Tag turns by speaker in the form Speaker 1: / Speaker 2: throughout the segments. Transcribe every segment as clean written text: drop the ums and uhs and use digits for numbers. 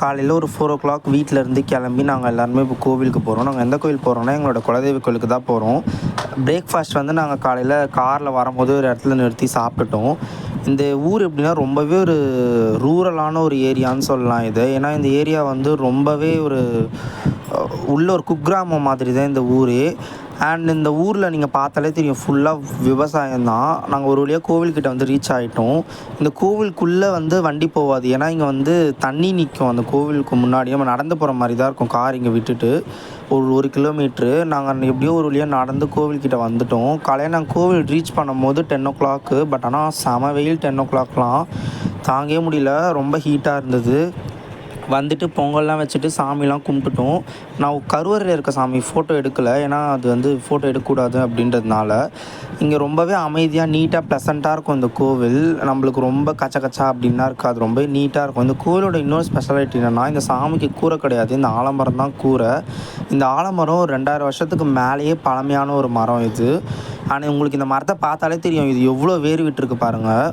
Speaker 1: காலையில் ஒரு 4:00 வீட்டிலேருந்து கிளம்பி நாங்கள் எல்லாருமே இப்போ கோவிலுக்கு போகிறோம். நாங்கள் எந்த கோவில் போகிறோம்னா, எங்களோட குலதெய்வ கோவிலுக்கு தான் போகிறோம். பிரேக்ஃபாஸ்ட் வந்து நாங்கள் காலையில் காரில் வரும்போது ஒரு இடத்துல நிறுத்தி சாப்பிட்டுட்டோம். இந்த ஊர் எப்படின்னா, ரொம்பவே ஒரு ரூரலான ஒரு ஏரியான்னு சொல்லலாம் இது. ஏன்னா இந்த ஏரியா வந்து ரொம்பவே ஒரு உள்ள ஒரு குக்கிராமம் மாதிரி தான் இந்த ஊரே. அண்ட் இந்த ஊரில் நீங்கள் பார்த்தாலே தெரியும், ஃபுல்லாக விவசாயம் தான். நாங்கள் ஒரு வழியாக கோவில்கிட்ட வந்து ரீச் ஆகிட்டோம். இந்த கோவிலுக்குள்ளே வந்து வண்டி போகாது. ஏன்னா இங்கே வந்து தண்ணி நிற்கும் அந்த கோவிலுக்கு முன்னாடி. நம்ம நடந்து போகிற மாதிரி தான் இருக்கும் கார் இங்கே விட்டுட்டு. ஒரு 1 கிலோமீட்ரு. நாங்கள் எப்படியோ ஒரு வழியாக நடந்து கோவில்கிட்ட வந்துட்டோம். காலையில் நாங்கள் கோவில் ரீச் பண்ணும்போது 10:00. பட் ஆனால் செம வெயில் 10:00லாம் தாங்கவே முடியல. ரொம்ப ஹீட்டாக இருந்தது. வந்துட்டு பொங்கல்லாம் வச்சுட்டு சாமிலாம் கும்பிட்டுட்டோம். நான் கருவறையில் இருக்க சாமி ஃபோட்டோ எடுக்கலை. ஏன்னா அது வந்து ஃபோட்டோ எடுக்கக்கூடாது அப்படின்றதுனால. இங்கே ரொம்பவே அமைதியாக நீட்டாக ப்ளசண்ட்டாக இருக்கும் இந்த கோவில். நம்மளுக்கு ரொம்ப கச்ச கச்சா அப்படின்லாம் இருக்காது. ரொம்ப நீட்டாக இருக்கும். இந்த கோவிலோட இன்னொரு ஸ்பெஷாலிட்டி என்னென்னா, இந்த சாமிக்கு கூரை கிடையாது. இந்த ஆலமரம் தான் கூரை. இந்த ஆலமரம் ஒரு 2000 வருஷத்துக்கு மேலேயே பழமையான ஒரு மரம் இது. ஆனால் உங்களுக்கு இந்த மரத்தை பார்த்தாலே தெரியும், இது எவ்வளோ வேர் விட்டுருக்கு பாருங்கள்.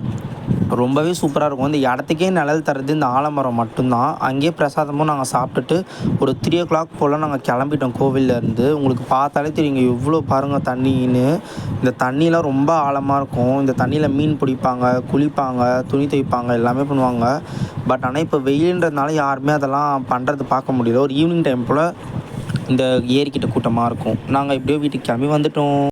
Speaker 1: ரொம்பவே சூப்பராக இருக்கும். இந்த இடத்துக்கே நிழல் தர்றது இந்த ஆலமரம் மட்டும்தான். அங்கேயே பிரசாதமும் நாங்கள் சாப்பிட்டுட்டு ஒரு 3:00 போல் நாங்கள் கிளம்பிட்டோம் கோவில்லேருந்து. உங்களுக்கு பார்த்தாலே தெரியுங்க எவ்வளோ பாருங்கள் தண்ணின்னு. இந்த தண்ணிலாம் ரொம்ப ஆழமாக இருக்கும். இந்த தண்ணியில் மீன் பிடிப்பாங்க, குளிப்பாங்க, துணி துவைப்பாங்க, எல்லாமே பண்ணுவாங்க. பட் ஆனால் இப்போ வெயில்ன்றதுனால யாருமே அதெல்லாம் பண்ணுறது பார்க்க முடியல. ஒரு ஈவினிங் டைம் போல் இந்த ஏரிக்கிட்ட கூட்டமாக இருக்கும். நாங்கள் எப்படியோ வீட்டுக்கு கிளம்பி வந்துட்டோம்.